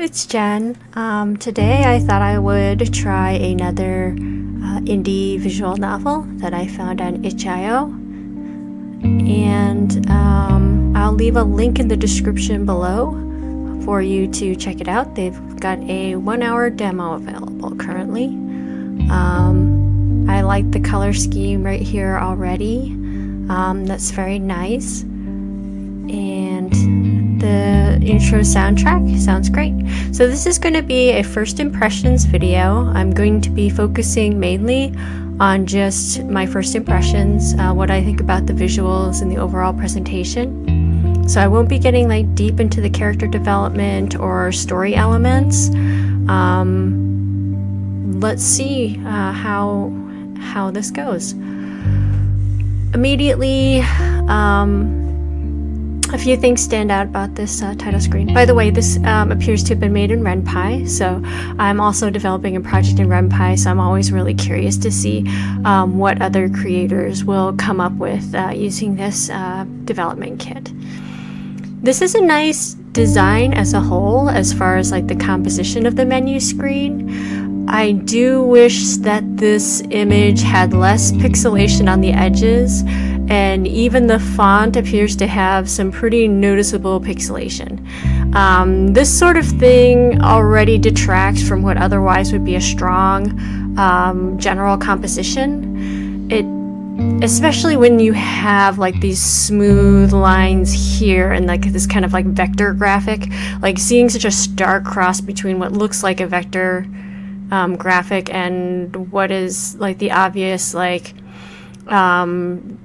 it's Jen. Today I thought I would try another indie visual novel that I found on itch.io, and I'll leave a link in the description below for you to check it out. They've got a 1-hour demo available currently. I like the color scheme right here already. That's very nice, and the intro soundtrack sounds great. So this is going to be a first impressions video. I'm going to be focusing mainly on just my first impressions, what I think about the visuals and the overall presentation. So I won't be getting like deep into the character development or story elements. Let's see how this goes. Immediately, a few things stand out about this title screen. By the way, this appears to have been made in RenPy, so I'm also developing a project in RenPy, so I'm always really curious to see what other creators will come up with using this development kit. This is a nice design as a whole, as far as like the composition of the menu screen. I do wish that this image had less pixelation on the edges, and even the font appears to have some pretty noticeable pixelation. This sort of thing already detracts from what otherwise would be a strong general composition. Especially when you have like these smooth lines here and like this kind of like vector graphic, like seeing such a stark cross between what looks like a vector graphic and what is like the obvious like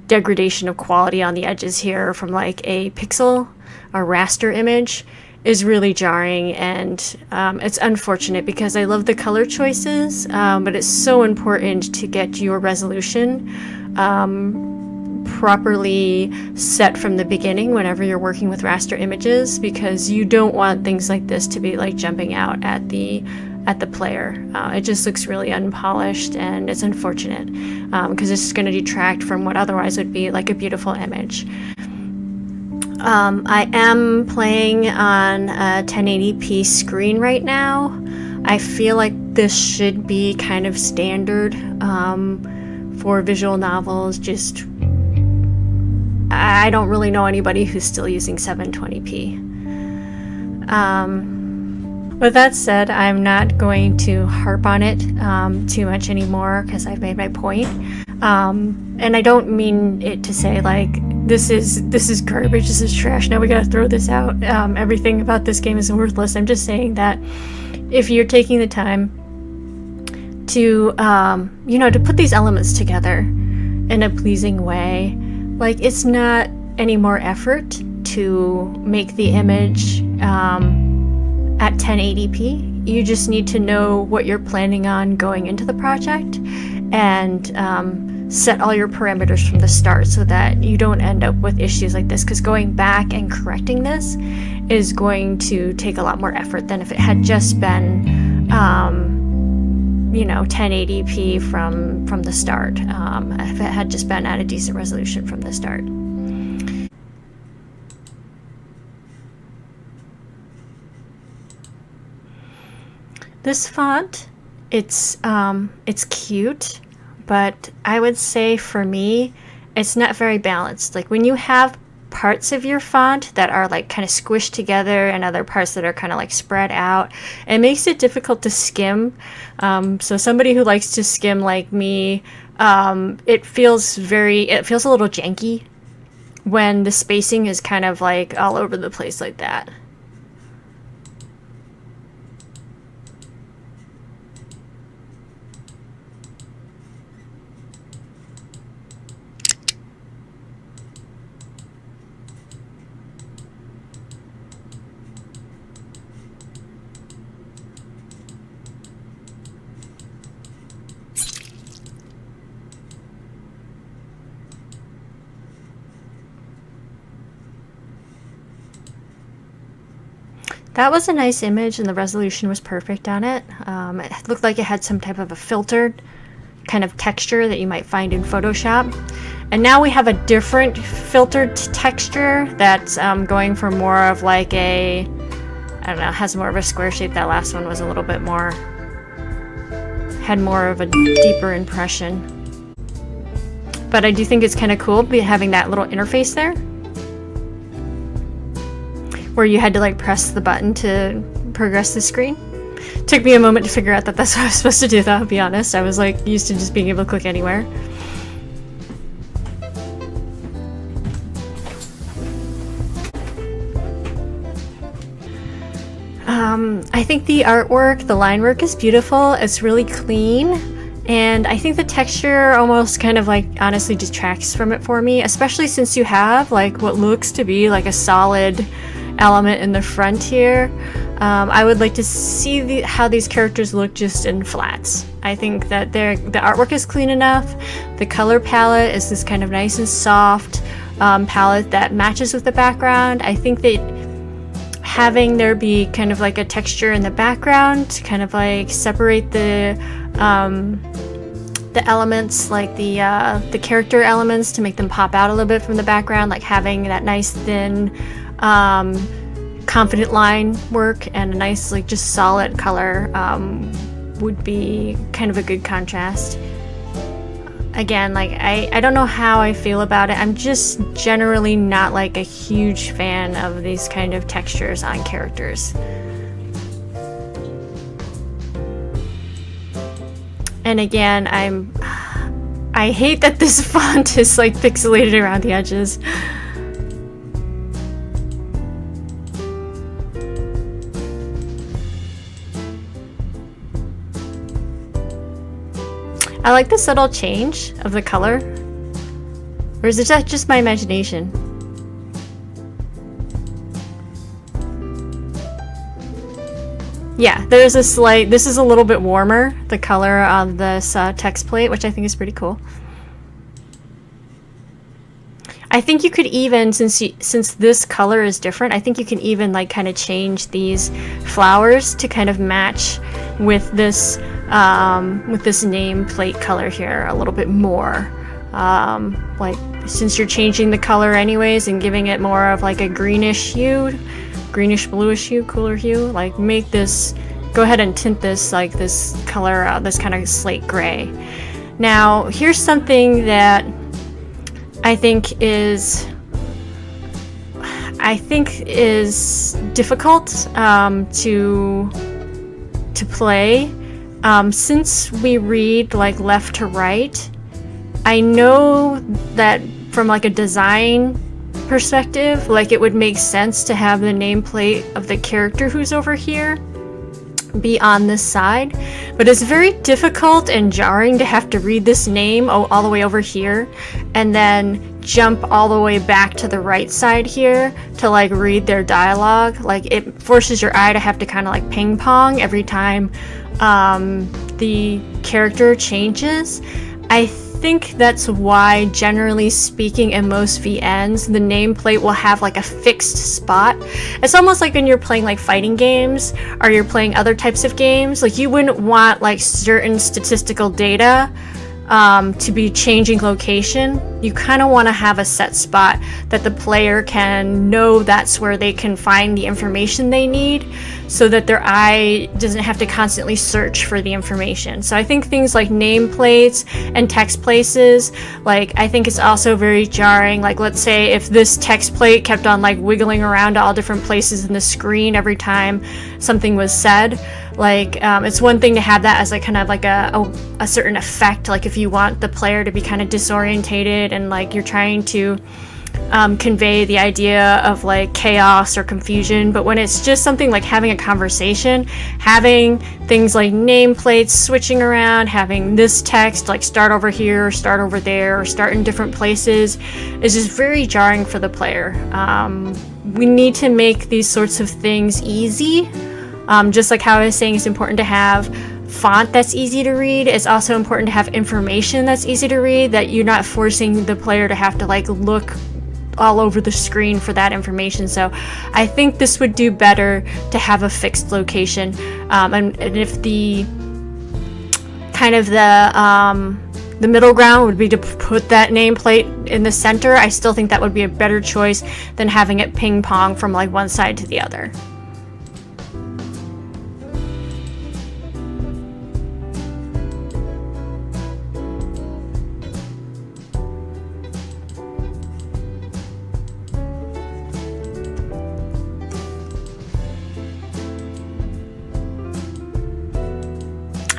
degradation of quality on the edges here from like a pixel or raster image is really jarring, and it's unfortunate because I love the color choices, but it's so important to get your resolution properly set from the beginning whenever you're working with raster images, because you don't want things like this to be like jumping out at the player. It just looks really unpolished, and it's unfortunate because it's going to detract from what otherwise would be like a beautiful image. I am playing on a 1080p screen right now. I feel like this should be kind of standard for visual novels. Just I don't really know anybody who's still using 720p. With that said, I'm not going to harp on it too much anymore because I've made my point. And I don't mean it to say like this is garbage, this is trash, now we gotta throw this out. Everything about this game is worthless. I'm just saying that if you're taking the time to to put these elements together in a pleasing way, like it's not any more effort to make the image at 1080p. You just need to know what you're planning on going into the project and set all your parameters from the start so that you don't end up with issues like this, because going back and correcting this is going to take a lot more effort than if it had just been 1080p from the start, if it had just been at a decent resolution from the start. This font, it's cute, but I would say for me, it's not very balanced. Like when you have parts of your font that are like kind of squished together and other parts that are kind of like spread out, it makes it difficult to skim. So somebody who likes to skim like me, it feels a little janky when the spacing is kind of like all over the place like that. That was a nice image, and the resolution was perfect on it. It looked like it had some type of a filtered kind of texture that you might find in Photoshop. And now we have a different filtered texture that's going for more of like a I don't know, has more of a square shape. That last one was a little bit more, had more of a deeper impression. But I do think it's kind of cool having that little interface there, where you had to like press the button to progress the screen. Took me a moment to figure out that that's what I was supposed to do, though, I'll be honest. I was like used to just being able to click anywhere. I think the artwork, the line work is beautiful. It's really clean. And I think the texture almost kind of like honestly detracts from it for me, especially since you have like what looks to be like a solid element in the front here. I would like to see how these characters look just in flats. I think that the artwork is clean enough. The color palette is this kind of nice and soft palette that matches with the background. I think that having there be kind of like a texture in the background to kind of like separate the elements, like the character elements, to make them pop out a little bit from the background, like having that nice thin confident line work and a nice like just solid color would be kind of a good contrast. Again, like I don't know how I feel about it. I'm just generally not like a huge fan of these kind of textures on characters. And again, I hate that this font is like pixelated around the edges. I like the subtle change of the color. Or is that just my imagination? Yeah, there's a slight, this is a little bit warmer, the color of this text plate, which I think is pretty cool. I think you could even, since this color is different, I think you can even like kind of change these flowers to kind of match with this nameplate color here a little bit more. Like since you're changing the color anyways and giving it more of like a greenish hue, greenish bluish hue, cooler hue, like make this, go ahead and tint this like this color, this kind of slate gray. Now here's something that I think is difficult to play. Since we read like left to right, I know that from like a design perspective, like it would make sense to have the nameplate of the character who's over here be on this side, but it's very difficult and jarring to have to read this name all the way over here and then jump all the way back to the right side here to like read their dialogue. Like it forces your eye to have to kind of like ping pong every time the character changes. I think that's why, generally speaking, in most VNs, the nameplate will have like a fixed spot. It's almost like when you're playing like fighting games or you're playing other types of games, like you wouldn't want like certain statistical data to be changing location. You kind of want to have a set spot that the player can know that's where they can find the information they need, so that their eye doesn't have to constantly search for the information. So I think things like nameplates and text places, like I think it's also very jarring. Like let's say if this text plate kept on like wiggling around to all different places in the screen every time something was said, like it's one thing to have that as like kind of like a certain effect, like if you want the player to be kind of disorientated and like you're trying to convey the idea of like chaos or confusion. But when it's just something like having a conversation, having things like nameplates switching around, having this text like start over here or start over there or start in different places, is just very jarring for the player. We need to make these sorts of things easy. Just like how I was saying, it's important to have font that's easy to read. It's also important to have information that's easy to read, that you're not forcing the player to have to like look all over the screen for that information. So I think this would do better to have a fixed location. And if the kind of the middle ground would be to put that nameplate in the center, I still think that would be a better choice than having it ping pong from like one side to the other.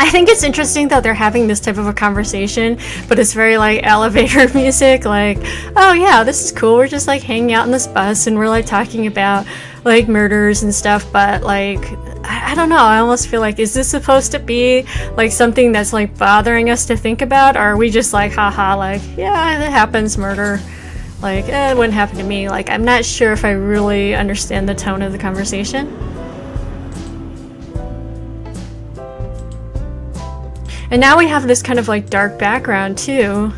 I think it's interesting that they're having this type of a conversation, but it's very like elevator music, like, oh yeah, this is cool, we're just like hanging out in this bus and we're like talking about like murders and stuff, but like, I don't know, I almost feel like, is this supposed to be like something that's like bothering us to think about, or are we just like, haha, like, yeah, it happens, murder, like, it wouldn't happen to me. Like, I'm not sure if I really understand the tone of the conversation. And now we have this kind of like dark background too.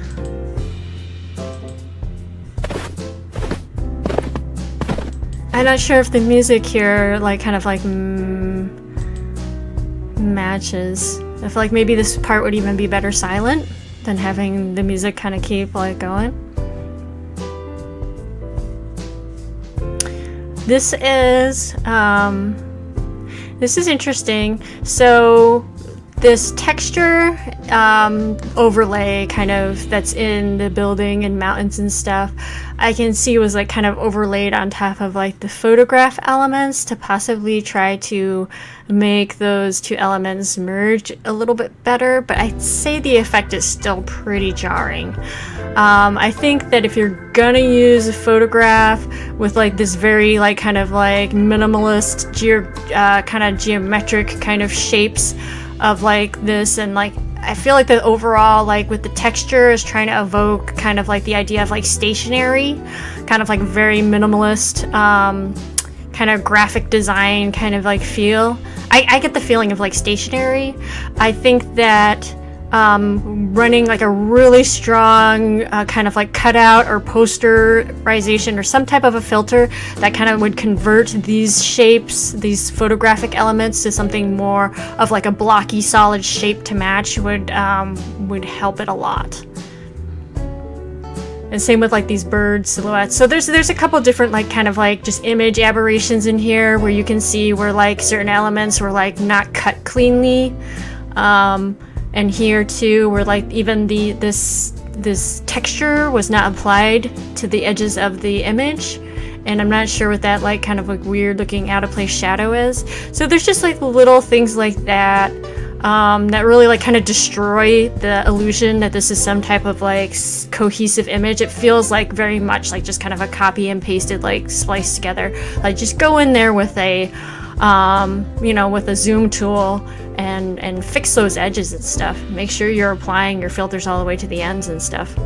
I'm not sure if the music here like kind of like matches. I feel like maybe this part would even be better silent than having the music kind of keep like going. This is interesting. So this texture overlay kind of that's in the building and mountains and stuff, I can see was like kind of overlaid on top of like the photograph elements to possibly try to make those two elements merge a little bit better, but I'd say the effect is still pretty jarring. I think that if you're gonna use a photograph with like this very like kind of like minimalist kind of geometric kind of shapes of like this, and like I feel like the overall like with the texture is trying to evoke kind of like the idea of like stationary, kind of like very minimalist kind of graphic design kind of like feel. I get the feeling of like stationary. I think that running like a really strong kind of like cutout or posterization or some type of a filter that kind of would convert these shapes, these photographic elements, to something more of like a blocky solid shape to match would help it a lot. And same with like these bird silhouettes. So there's a couple different like kind of like just image aberrations in here where you can see where like certain elements were like not cut cleanly. And here too, where like even this texture was not applied to the edges of the image, and I'm not sure what that like kind of like weird looking out of place shadow is. So there's just like little things like that that really like kind of destroy the illusion that this is some type of like cohesive image. It feels like very much like just kind of a copy and pasted, like spliced together. Like just go in there with a with a zoom tool and fix those edges and stuff. Make sure you're applying your filters all the way to the ends and stuff.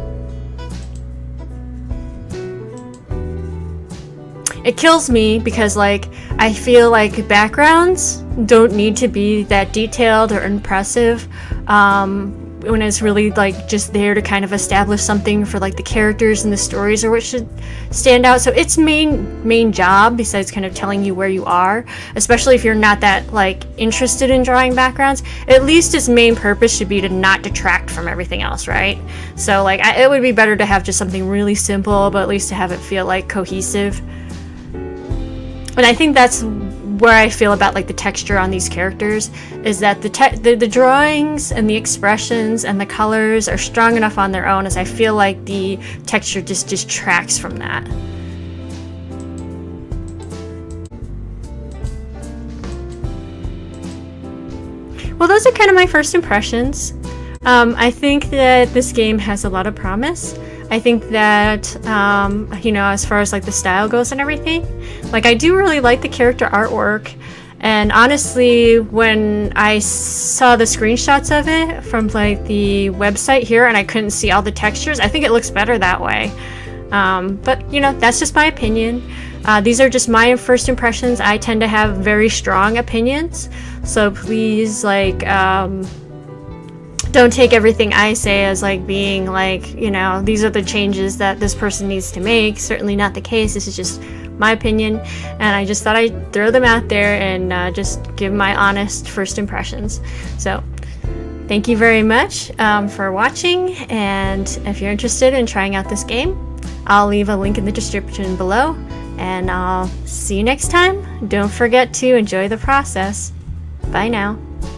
It kills me because like I feel like backgrounds don't need to be that detailed or impressive when it's really like just there to kind of establish something for like the characters and the stories, or what should stand out. So its main job, besides kind of telling you where you are, especially if you're not that like interested in drawing backgrounds, at least its main purpose should be to not detract from everything else, right? So like it would be better to have just something really simple, but at least to have it feel like cohesive. And I think that's where I feel about like the texture on these characters, is that the drawings and the expressions and the colors are strong enough on their own, as I feel like the texture just detracts from that. Well, those are kind of my first impressions. I think that this game has a lot of promise. I think that, as far as like the style goes and everything, like I do really like the character artwork. And honestly, when I saw the screenshots of it from like the website here and I couldn't see all the textures, I think it looks better that way. But that's just my opinion. These are just my first impressions. I tend to have very strong opinions. So please, like, don't take everything I say as like being like, these are the changes that this person needs to make. Certainly not the case. This is just my opinion, and I just thought I'd throw them out there and just give my honest first impressions. So thank you very much for watching, and if you're interested in trying out this game, I'll leave a link in the description below, and I'll see you next time. Don't forget to enjoy the process. Bye now.